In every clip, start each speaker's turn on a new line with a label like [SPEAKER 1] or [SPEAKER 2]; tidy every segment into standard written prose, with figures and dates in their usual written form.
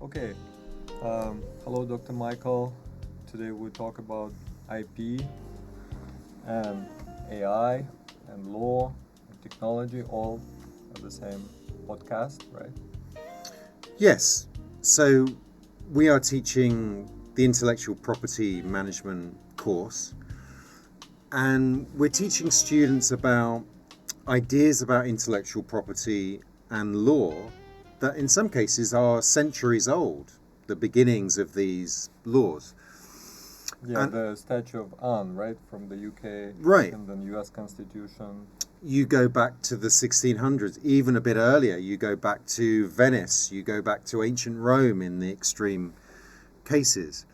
[SPEAKER 1] Okay, hello, Dr. Michael. Today we talk about IP and AI and law and technology all at the same podcast, right?
[SPEAKER 2] Yes. So we are teaching the intellectual property management course, and we're teaching students about ideas about intellectual property and law that in some cases are centuries old, the beginnings of these laws.
[SPEAKER 1] Yeah,
[SPEAKER 2] And
[SPEAKER 1] the Statue of Anne, right, from the UK
[SPEAKER 2] right,
[SPEAKER 1] and then US Constitution.
[SPEAKER 2] you go back to the 1600s, even a bit earlier, you go back to Venice, you go back to ancient Rome in the extreme cases.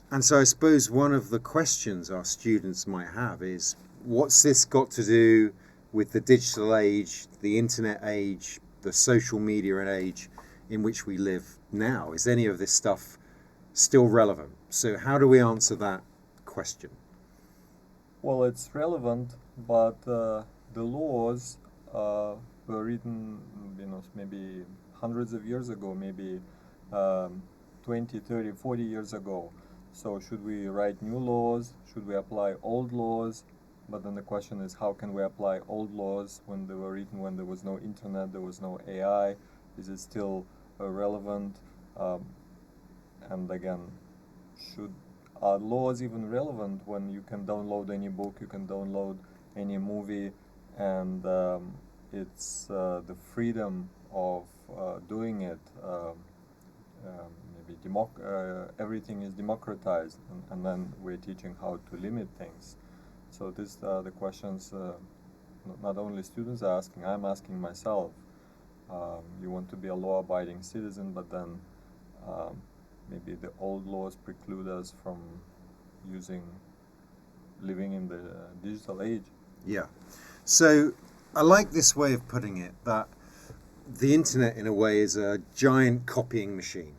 [SPEAKER 2] And so I suppose one of the questions our students might have is, what's this got to do with the digital age, the internet age, the social media age in which we live now? Is any of this stuff still relevant? So how do we answer that question?
[SPEAKER 1] Well, it's relevant, but the laws were written, maybe hundreds of years ago, maybe um, 20, 30, 40 years ago. So should we write new laws? Should we apply old laws? But then the question is, how can we apply old laws when they were written when there was no internet, there was no AI? Is it still relevant? Um, and again, should are laws even relevant when you can download any book, you can download any movie, and it's the freedom of doing it. Maybe everything is democratized, and then we're teaching how to limit things. So these are the questions not only students are asking, I'm asking myself. You want to be a law-abiding citizen, but then um, maybe the old laws preclude us from using living in the digital age.
[SPEAKER 2] Yeah. So I like this way of putting it, that the internet in a way is a giant copying machine.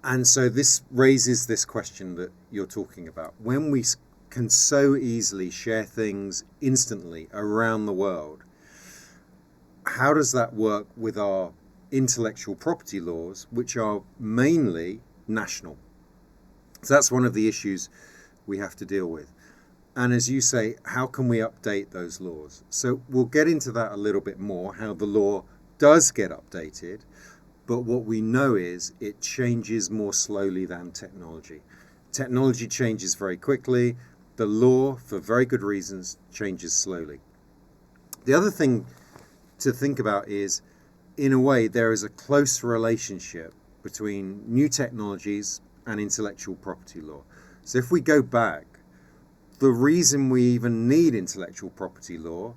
[SPEAKER 2] And so this raises this question that you're talking about. When we can so easily share things instantly around the world, how does that work with our intellectual property laws, which are mainly national? So that's one of the issues we have to deal with. And as you say, how can we update those laws? So we'll get into that a little bit more, how the law does get updated. But what we know is it changes more slowly than technology. Technology changes very quickly. The law, for very good reasons, changes slowly. The other thing to think about is, in a way, there is a close relationship between new technologies and intellectual property law. So if we go back, the reason we even need intellectual property law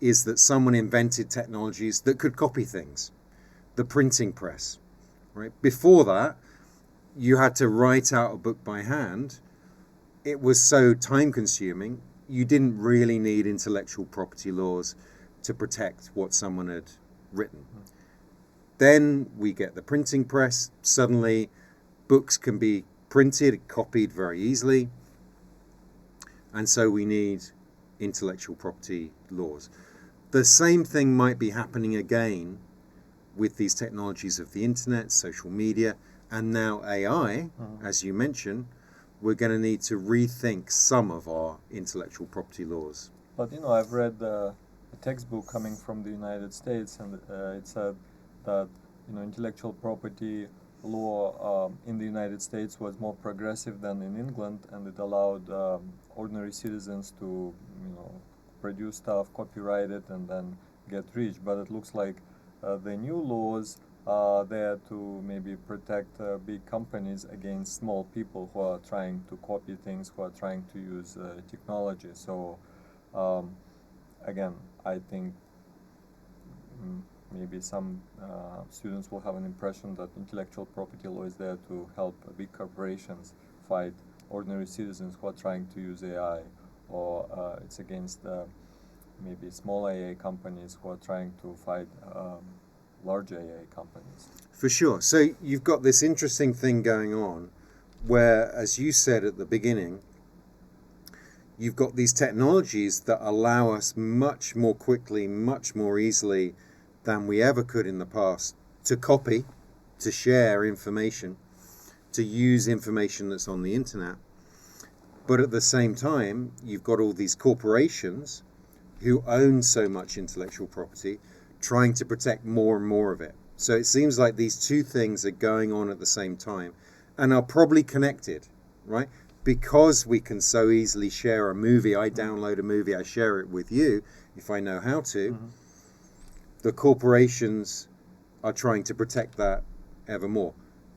[SPEAKER 2] is that someone invented technologies that could copy things. The printing press, right? Before that, you had to write out a book by hand. It was so time consuming, you didn't really need intellectual property laws to protect what someone had written. Then we get the printing press. Suddenly, books can be printed, copied very easily. And so we need intellectual property laws. The same thing might be happening again with these technologies of the internet, social media, and now AI, as you mentioned. We're going to need to rethink some of our intellectual property laws.
[SPEAKER 1] But I've read a textbook coming from the United States, and it said that intellectual property law in the United States was more progressive than in England, and it allowed ordinary citizens to produce stuff, copyright it, and then get rich. But it looks like the new laws are there to maybe protect big companies against small people who are trying to copy things, who are trying to use technology. So um, again, I think mm, maybe some students will have an impression that intellectual property law is there to help big corporations fight ordinary citizens who are trying to use AI, or it's against maybe small AI companies who are trying to fight large AI companies.
[SPEAKER 2] For sure. So you've got this interesting thing going on where, as you said at the beginning, you've got these technologies that allow us much more quickly, much more easily than we ever could in the past to copy. to share information, to use information that's on the internet. But at the same time, you've got all these corporations who own so much intellectual property trying to protect more and more of it. So it seems like these two things are going on at the same time and are probably connected, right? Because we can so easily share a movie. I download a movie, I share it with you if I know how to. The corporations are trying to protect that ever more.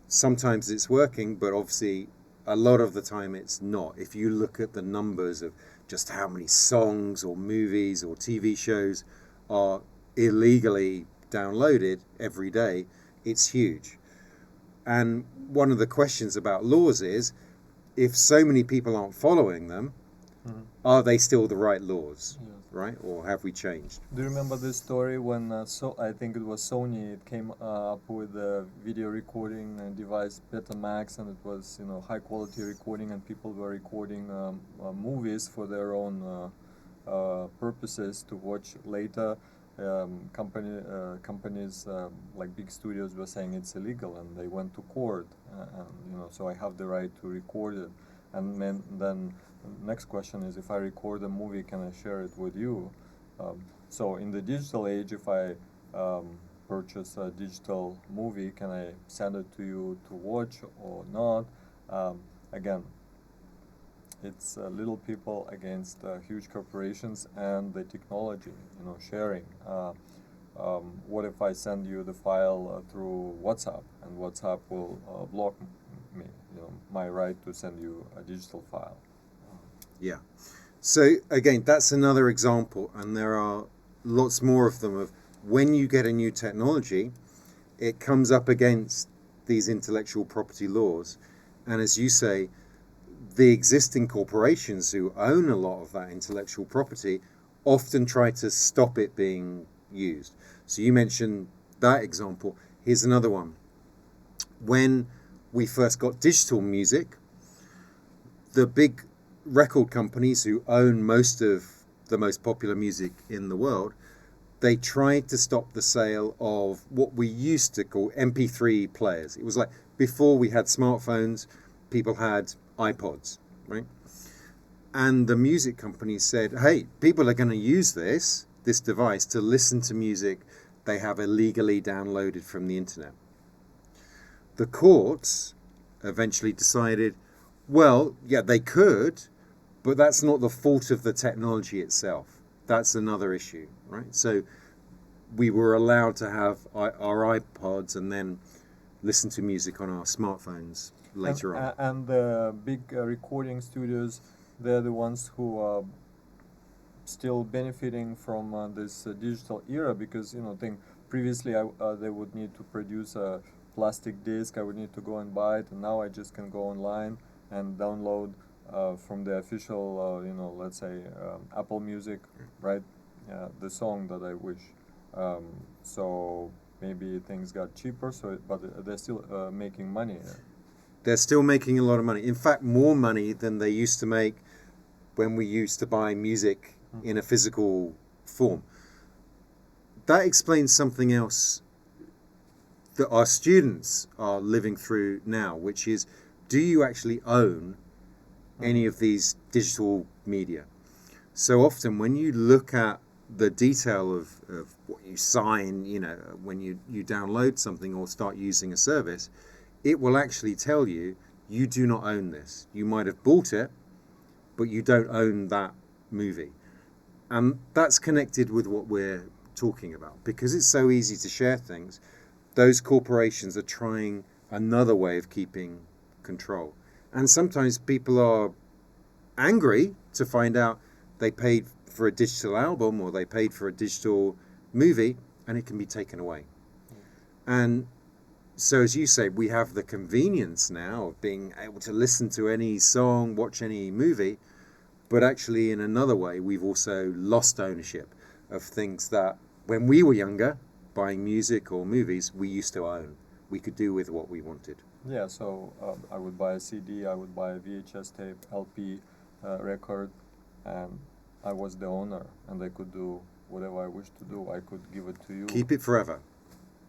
[SPEAKER 2] Sometimes it's working, but obviously a lot of the time it's not. If you look at the numbers of just how many songs or movies or TV shows are illegally downloaded every day, it's huge. And one of the questions about laws is, if so many people aren't following them, are they still the right laws, right? Or have we changed?
[SPEAKER 1] Do you remember this story when I think it was Sony? It came up with a video recording device, Betamax, and it was high quality recording, and people were recording movies for their own purposes to watch later. Companies like big studios were saying it's illegal, and they went to court. So I have the right to record it, and then next question is, if I record a movie, can I share it with you? So in the digital age, if I purchase a digital movie, can I send it to you to watch or not? Again, it's little people against huge corporations and the technology, sharing. What if I send you the file through WhatsApp, and WhatsApp will block me, my right to send you a digital file?
[SPEAKER 2] Yeah. So again, that's another example, and there are lots more of them, of when you get a new technology, it comes up against these intellectual property laws. And as you say, the existing corporations who own a lot of that intellectual property often try to stop it being used. So you mentioned that example. Here's another one. When we first got digital music, the big record companies who own most of the most popular music in the world, they tried to stop the sale of what we used to call MP3 players. It was like before we had smartphones, people had iPods, right? And the music companies said, hey, people are going to use this device to listen to music they have illegally downloaded from the internet. The courts eventually decided, well, yeah, they could, but that's not the fault of the technology itself. That's another issue, right? So we were allowed to have our iPods and then listen to music on our smartphones later on.
[SPEAKER 1] And the big recording studios, they're the ones who are still benefiting from this digital era, because think previously they would need to produce a plastic disc. I would need to go and buy it, and now I just can go online and download from the official, let's say Apple Music, right? The song that I wish. So maybe things got cheaper, but they're still making money.
[SPEAKER 2] They're still making a lot of money. In fact, more money than they used to make when we used to buy music in a physical form. That explains something else that our students are living through now, which is, do you actually own any of these digital media? So often when you look at the detail of what you sign, when you download something or start using a service, it will actually tell you, you do not own this. You might have bought it, but you don't own that movie. And that's connected with what we're talking about. Because it's so easy to share things, those corporations are trying another way of keeping control. And sometimes people are angry to find out they paid for a digital album or they paid for a digital movie, and it can be taken away. And so, as you say, we have the convenience now of being able to listen to any song, watch any movie, but actually in another way, we've also lost ownership of things that when we were younger, buying music or movies, we used to own. We could do with what we wanted.
[SPEAKER 1] Yeah, so I would buy a CD, I would buy a VHS tape, LP, record, and I was the owner, and I could do whatever I wished to do. I could give it to you.
[SPEAKER 2] Keep it forever.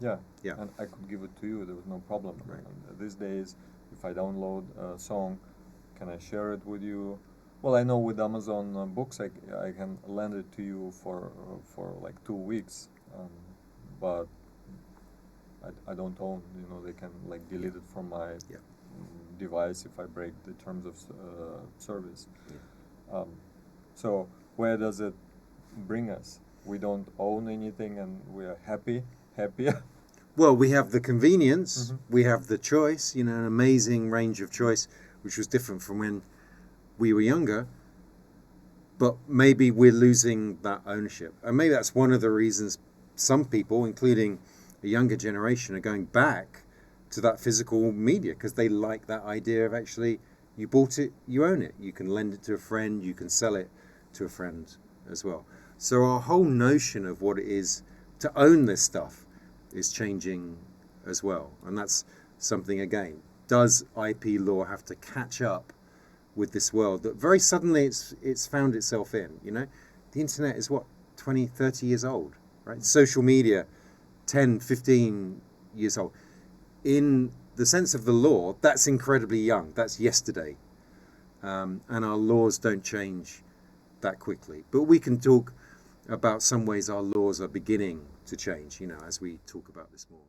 [SPEAKER 1] Yeah.
[SPEAKER 2] Yeah.
[SPEAKER 1] And I could give it to you. There was no problem.
[SPEAKER 2] Right.
[SPEAKER 1] And these days, if I download a song, can I share it with you? Well, I know with Amazon Books, I can lend it to you for like 2 weeks, but I don't own. You know, they can like delete it from my
[SPEAKER 2] Yeah.
[SPEAKER 1] device if I break the terms of service.
[SPEAKER 2] Yeah.
[SPEAKER 1] So where does it bring us? We don't own anything, and we are happier.
[SPEAKER 2] Well, we have the convenience,
[SPEAKER 1] Mhm.
[SPEAKER 2] we have the choice, you know, an amazing range of choice, which was different from when we were younger. But maybe we're losing that ownership. And maybe that's one of the reasons some people, including the younger generation, are going back to that physical media because they like that idea of actually, you bought it, you own it. You can lend it to a friend, you can sell it to a friend as well. So our whole notion of what it is to own this stuff is changing as well. And that's something, again, does IP law have to catch up with this world that very suddenly it's found itself in? You know, the internet is what, 20, 30 years old, right? Social media, 10, 15 years old. In the sense of the law, that's incredibly young. That's yesterday. And our laws don't change that quickly. But we can talk about some ways our laws are beginning to change, you know, as we talk about this more.